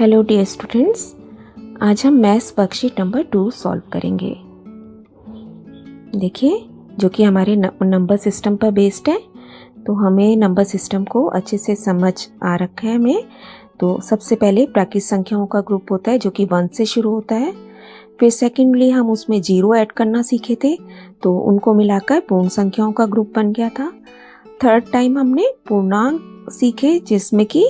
Hello dear students, आज हम maths worksheet number 2 solve करेंगे। देखिए, जो कि हमारे नंबर सिस्टम पर बेस्ड है, तो हमें नंबर सिस्टम को अच्छे से समझ आ रखा है हमें। तो सबसे पहले प्राकृत संख्याओं का ग्रुप होता है जो कि 1 से शुरू होता है। फिर सेकेंडली हम उसमें 0 ऐड करना सीखे थे, तो उनको मिलाकर पूर्ण संख्याओं का ग्रुप बन गया था। थर्ड टाइम हमने पूर्णांक सीखे, जिसमें कि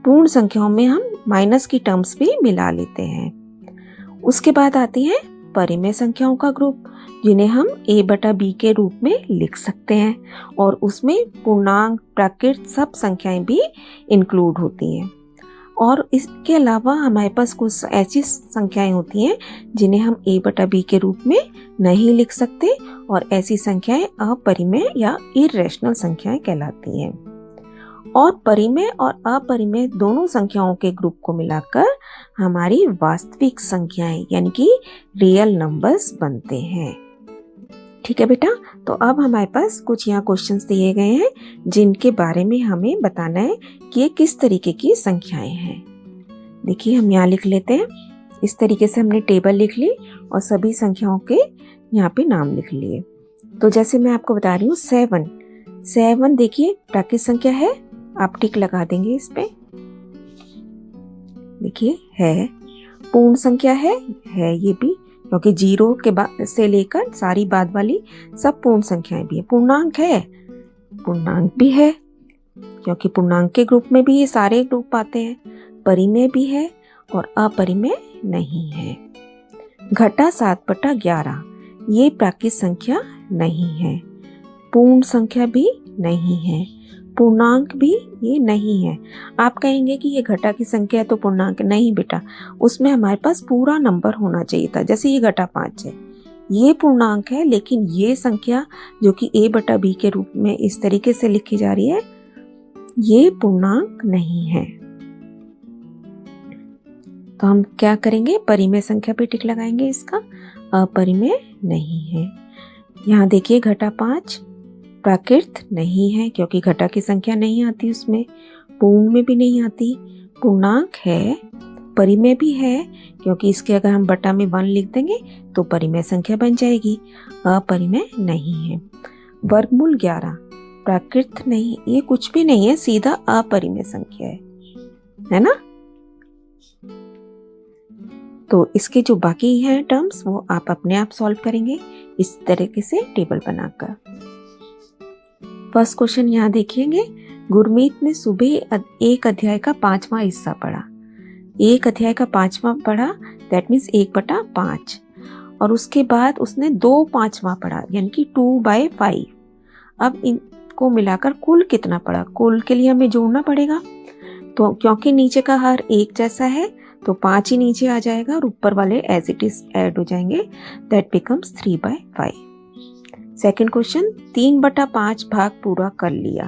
पूर्ण संख्याओं में हम माइनस की टर्म्स भी मिला लेते हैं। उसके बाद आती है परिमेय संख्याओं का ग्रुप, जिन्हें हम a/b के रूप में लिख सकते हैं, और उसमें पूर्णांक, प्राकृत सब संख्याएं भी इंक्लूड होती हैं। और इसके अलावा हमारे पास कुछ ऐसी संख्याएं होती हैं जिन्हें हम a/b के रूप में नहीं लिख सकते, और ऐसी संख्याएं अपरिमेय या इरेशनल संख्याएं कहलाती हैं। और परिमेय और अपरिमेय दोनों संख्याओं के ग्रुप को मिलाकर हमारी वास्तविक संख्याएं यानी कि रियल नंबर्स बनते हैं। ठीक है बेटा, तो अब हमारे पास कुछ यहाँ क्वेश्चंस दिए गए हैं जिनके बारे में हमें बताना है कि ये किस तरीके की संख्याएं हैं। देखिए, हम यहाँ लिख लेते हैं। इस तरीके से हमने टेबल लिख ली और सभी संख्याओं के यहाँ पे नाम लिख लिए। तो जैसे मैं आपको बता रही हूँ, 7 देखिए प्राकृत संख्या है, आप टिक लगा देंगे इस पे। देखिए है, पूर्ण संख्या है ये भी, क्योंकि 0 के बाद से लेकर सारी बाद वाली सब पूर्ण संख्याएं भी है। पूर्णांक है, पूर्णांक भी है, क्योंकि पूर्णांक के ग्रुप में भी ये सारे ग्रुप आते हैं। परिमेय भी है और अपरिमेय नहीं है। घटा 7/11 ये प्राकृत संख्या नहीं है, पूर्ण संख्या भी नहीं है, पूर्णांक भी ये नहीं है। आप कहेंगे कि ये घटा की संख्या है तो पूर्णांक नहीं बेटा, उसमें हमारे पास पूरा नंबर होना चाहिए था। जैसे ये घटा 5 है, ये पूर्णांक है, लेकिन ये संख्या जो कि a/b के रूप में इस तरीके से लिखी जा रही है, ये पूर्णांक नहीं है। तो हम क्या करेंगे, परिमेय संख्या पे टिक लगाएंगे, इसका अपरिमेय नहीं है। यहाँ देखिए, घटा 5 प्राकृत नहीं है, क्योंकि घटा की संख्या नहीं आती उसमें, पूर्ण में भी नहीं आती। पूर्णांक है, परिमेय भी है, क्योंकि इसके अगर हम बटा में 1 लिख देंगे तो परिमेय संख्या बन जाएगी। अपरिमेय नहीं है। वर्गमूल 11 प्राकृत नहीं, ये कुछ भी नहीं है, सीधा अपरिमेय संख्या है ना। तो इसके जो बाकी हैं टर्म्स, वो आप अपने आप सॉल्व करेंगे इस तरीके से टेबल बनाकर। फर्स्ट क्वेश्चन यहाँ देखिएंगे, गुरमीत ने सुबह एक अध्याय का 5वां हिस्सा पढ़ा। एक अध्याय का 5वां पढ़ा, दैट मीन्स 1/5, और उसके बाद उसने 2/5वां पढ़ा, यानी कि 2/5। अब इनको मिलाकर कुल कितना पढ़ा, कुल के लिए हमें जोड़ना पड़ेगा। तो क्योंकि नीचे का हर एक जैसा है, तो 5 ही नीचे आ जाएगा और ऊपर वाले एज इट इज ऐड हो जाएंगे, दैट बिकम्स 3/5। सेकेंड क्वेश्चन, 3/5 भाग पूरा कर लिया,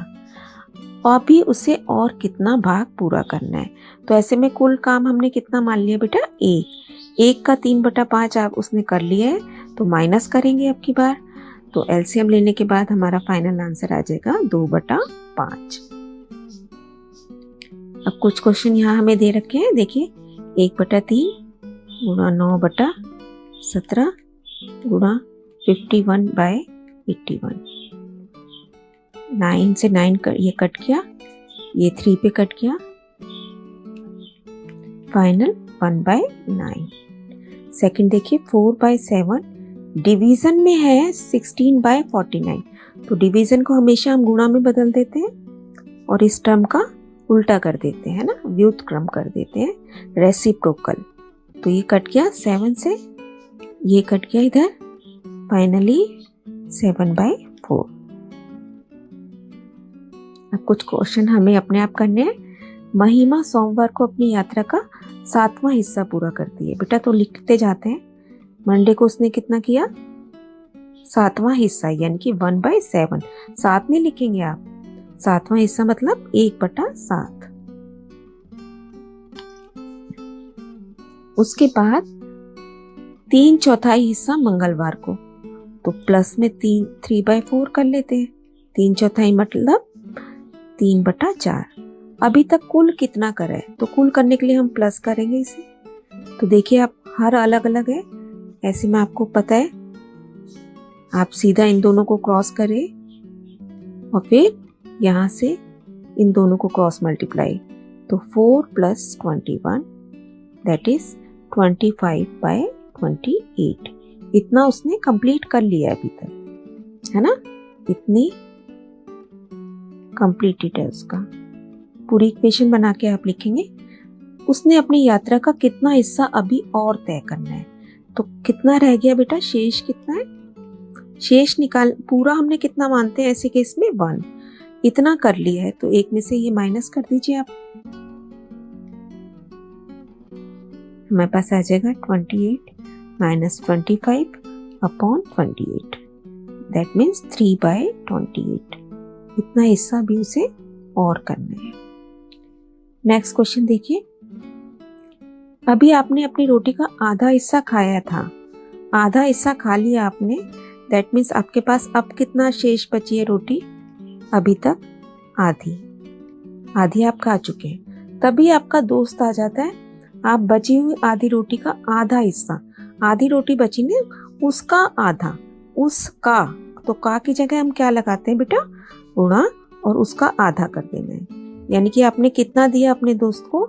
और अभी उसे और कितना भाग पूरा करना है। तो ऐसे में कुल काम हमने कितना मान लिया बेटा, 1 का 3/5 आप उसने कर लिया है, तो माइनस करेंगे अब की बार। तो एलसीएम लेने के बाद हमारा फाइनल आंसर आ जाएगा 2/5। अब कुछ क्वेश्चन यहाँ हमें दे रखे हैं। देखिए, 1/3 गुणा 9/17 गुणा 51/81। 9 से 9 ये कट गया, ये 3 पे कट गया, फाइनल 1/9। सेकंड देखिए, 4/7 डिवीजन में है 16/49। तो डिवीजन को हमेशा हम गुणा में बदल देते हैं और इस टर्म का उल्टा कर देते हैं ना, व्युत्क्रम कर देते हैं, रेसिप्रोकल। तो ये कट गया 7 से, ये कट गया इधर, फाइनली 7/4। अब कुछ क्वेश्चन हमें अपने आप करने हैं। महिमा सोमवार को अपनी यात्रा का 7वां हिस्सा पूरा करती है। बेटा तो लिखते जाते हैं। मंडे को उसने कितना किया, 7वां हिस्सा, यानी कि 1/7। 7 नहीं लिखेंगे आप, 7वां हिस्सा मतलब 1/7। उसके बाद 3/4 हिस्सा मंगलवार को, तो प्लस में 3/4 कर लेते हैं। 3/4 मतलब 3/4। अभी तक कुल कितना करा है, तो कुल करने के लिए हम प्लस करेंगे इसे। तो देखिए आप हर अलग अलग है, ऐसे में आपको पता है, आप सीधा इन दोनों को क्रॉस करें और फिर यहाँ से इन दोनों को क्रॉस मल्टीप्लाई, तो 4 + 21 दैट इज 25/28। इतना उसने कंप्लीट कर लिया अभी तक, है ना, इतनी कंप्लीटेड है उसका। पूरी इक्वेशन बना के आप लिखेंगे। उसने अपनी यात्रा का कितना हिस्सा अभी और तय करना है, तो कितना रह गया बेटा, शेष कितना है, शेष निकाल, पूरा हमने कितना मानते हैं ऐसे केस में 1, इतना कर लिया है, तो एक में से ये माइनस कर दीजिए आप, हमारे पास आ जाएगा 28 - 25/28 दैट मीन्स 3/28। इतना हिस्सा भी उसे और करना है। नेक्स्ट क्वेश्चन देखिए, अभी आपने अपनी रोटी का आधा हिस्सा खाया था, आधा हिस्सा खा लिया आपने, दैट मीन्स आपके पास अब कितना शेष बची है रोटी, अभी तक आधी आप खा चुके हैं। तभी आपका दोस्त आ जाता है, आप बची हुई आधी रोटी का आधा हिस्सा, आधी रोटी बची ने, उसका आधा, उसका, तो का की जगह हम क्या लगाते हैं बेटा, गुणा, और उसका आधा कर देना है। यानी कि आपने कितना दिया अपने दोस्त को,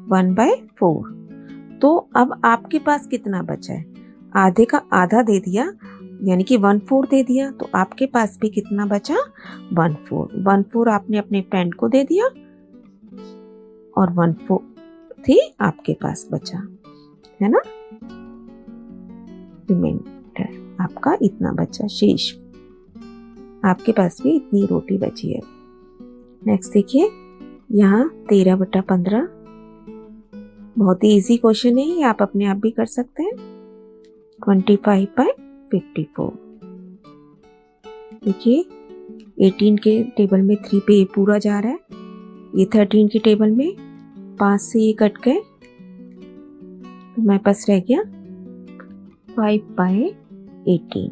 1/4। तो अब आपके पास कितना बचा है, आधे का आधा दे दिया, यानी कि 1/4 दे दिया, तो आपके पास भी कितना बचा, 1/4 आपने अपने फ्रेंड को दे दिया और 1/4 ही आपके पास बचा, है ना, रिमाइंडर आपका इतना बचा, शेष आपके पास भी इतनी रोटी बची है। नेक्स्ट देखिए, यहाँ 13/15, बहुत ही इजी क्वेश्चन है ये, आप अपने आप भी कर सकते हैं। 25/54, देखिए 18 के टेबल में 3 पे ये पूरा जा रहा है, ये 13 के टेबल में 5 से ये कट गए, तो हमारे पास रह गया 5/18।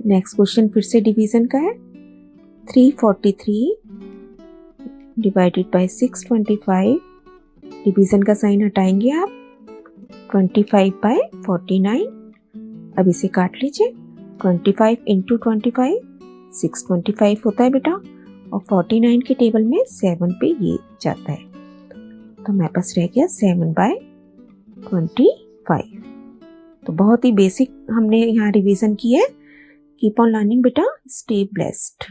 नेक्स्ट क्वेश्चन फिर से डिवीजन का है, 343 डिवाइडेड बाय 625, डिवीजन का साइन हटाएंगे आप, 25/49, अब इसे काट लीजिए, 25 × 25 625 होता है बेटा, और 49 के टेबल में 7 पे ये जाता है, तो हमारे पास रह गया 7/25। तो बहुत ही बेसिक हमने यहाँ रिवीजन की है। कीप ऑन लर्निंग बेटा, स्टे ब्लेस्ड।